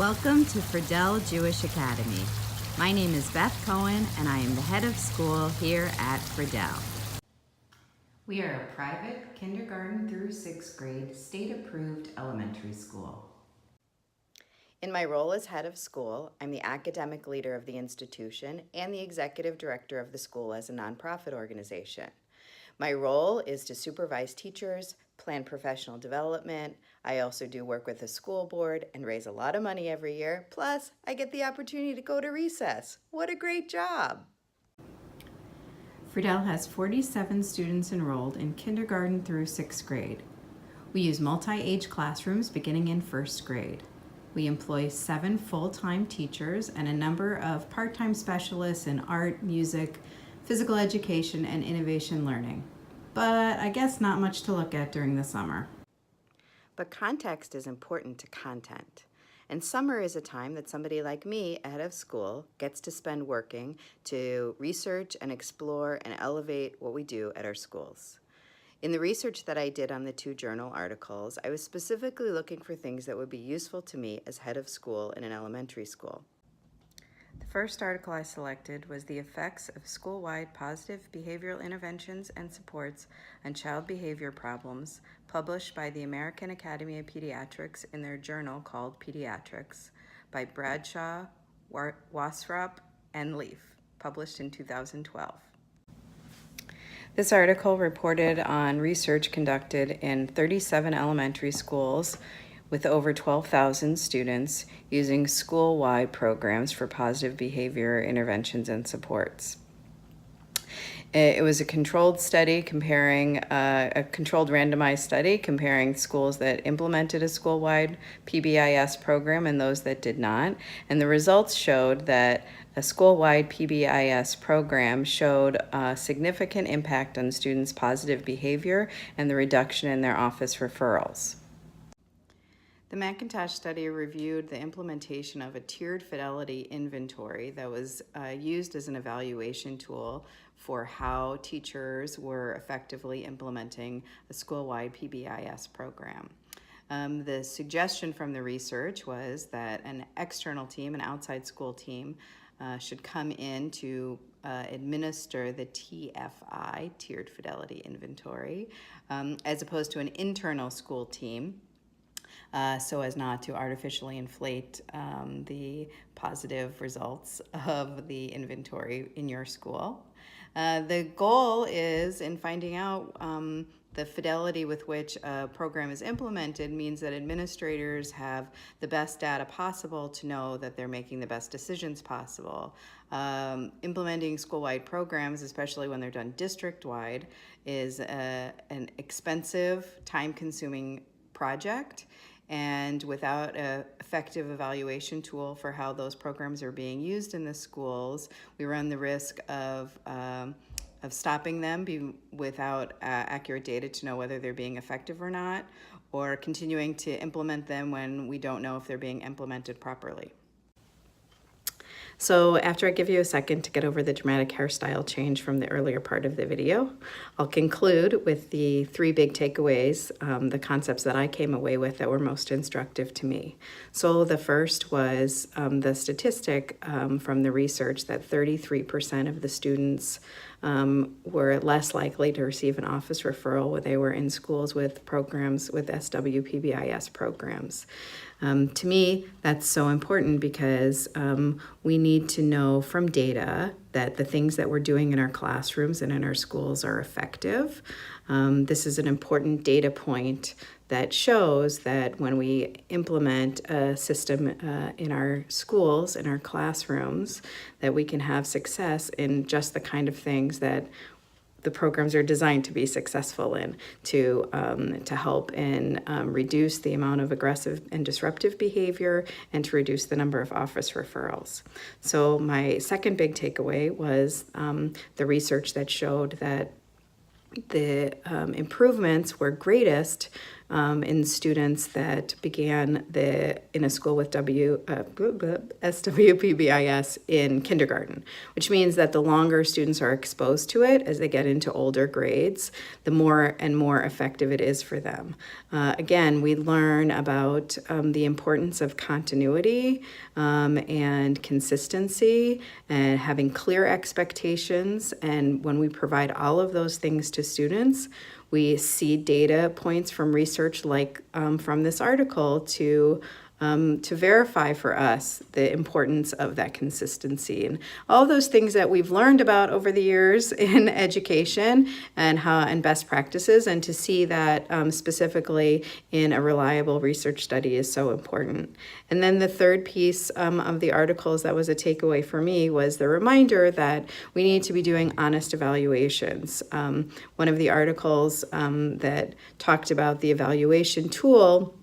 Welcome to Friedel Jewish Academy. My name is Beth Cohen and I am the head of school here at Friedel. We are a private kindergarten through 6th grade state-approved elementary school. In my role as head of school, I'm the academic leader of the institution and the executive director of the school as a nonprofit organization. My role is to supervise teachers, plan professional development. I also do work with the school board and raise a lot of money every year. Plus, I get the opportunity to go to recess. What a great job! Friedel has 47 students enrolled in kindergarten through 6th grade. We use multi-age classrooms beginning in 1st grade. We employ 7 full-time teachers and a number of part-time specialists in art, music, physical education, and innovation learning. But I guess not much to look at during the summer. But context is important to content. And summer is a time that somebody like me, head of school, gets to spend working to research and explore and elevate what we do at our schools. In the research that I did on the 2 journal articles, I was specifically looking for things that would be useful to me as head of school in an elementary school. The first article I selected was The Effects of School-Wide Positive Behavioral Interventions and Supports on Child Behavior Problems, published by the American Academy of Pediatrics in their journal called Pediatrics, by Bradshaw, Wasrop, and Leaf, published in 2012. This article reported on research conducted in 37 elementary schools with over 12,000 students using school-wide programs for positive behavior interventions and supports. It was a controlled study comparing, a controlled randomized study comparing schools that implemented a school-wide PBIS program and those that did not. And the results showed that a school-wide PBIS program showed a significant impact on students' positive behavior and the reduction in their office referrals. The McIntosh study reviewed the implementation of a tiered fidelity inventory that was used as an evaluation tool for how teachers were effectively implementing a school-wide PBIS program. The suggestion from the research was that an external team, an outside school team, should come in to administer the TFI, Tiered Fidelity Inventory, as opposed to an internal school team, so as not to artificially inflate the positive results of the inventory in your school. The goal is, in finding out the fidelity with which a program is implemented, means that administrators have the best data possible to know that they're making the best decisions possible. Implementing school-wide programs, especially when they're done district-wide, is an expensive, time-consuming project. And without an effective evaluation tool for how those programs are being used in the schools, we run the risk of stopping them without accurate data to know whether they're being effective or not, or continuing to implement them when we don't know if they're being implemented properly. So after I give you a second to get over the dramatic hairstyle change from the earlier part of the video, I'll conclude with the 3 big takeaways, the concepts that I came away with that were most instructive to me. So the first was the statistic from the research that 33% of the students were less likely to receive an office referral when they were in schools with programs, with SWPBIS programs. To me, that's so important because we need to know from data that the things that we're doing in our classrooms and in our schools are effective. This is an important data point that shows that when we implement a system in our schools, in our classrooms, that we can have success in just the kind of things that the programs are designed to be successful in, to help in reduce the amount of aggressive and disruptive behavior and to reduce the number of office referrals. So my second big takeaway was the research that showed that the improvements were greatest in students that began in a school with SWPBIS in kindergarten, which means that the longer students are exposed to it as they get into older grades, the more and more effective it is for them. Again, we learn about the importance of continuity and consistency and having clear expectations. And when we provide all of those things to students, we see data points from research like from this article to verify for us the importance of that consistency and all those things that we've learned about over the years in education and best practices, and to see that specifically in a reliable research study is so important. And then the third piece of the articles that was a takeaway for me was the reminder that we need to be doing honest evaluations. One of the articles that talked about the evaluation tool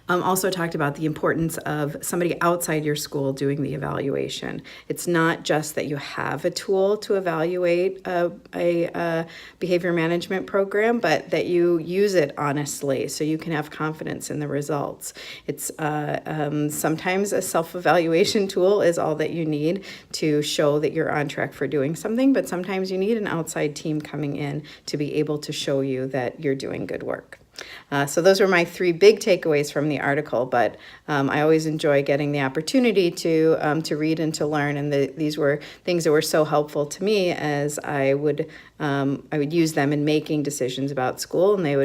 also talked about the importance of somebody outside your school doing the evaluation. It's not just that you have a tool to evaluate a behavior management program, but that you use it honestly so you can have confidence in the results. It's sometimes a self-evaluation tool is all that you need to show that you're on track for doing something, but sometimes you need an outside team coming in to be able to show you that you're doing good work. So those were my three big takeaways from the article, but I always enjoy getting the opportunity to read and to learn, and these were things that were so helpful to me as I would use them in making decisions about school, and they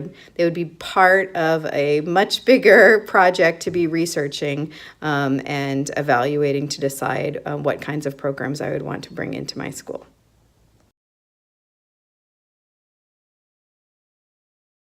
would be part of a much bigger project to be researching and evaluating to decide what kinds of programs I would want to bring into my school.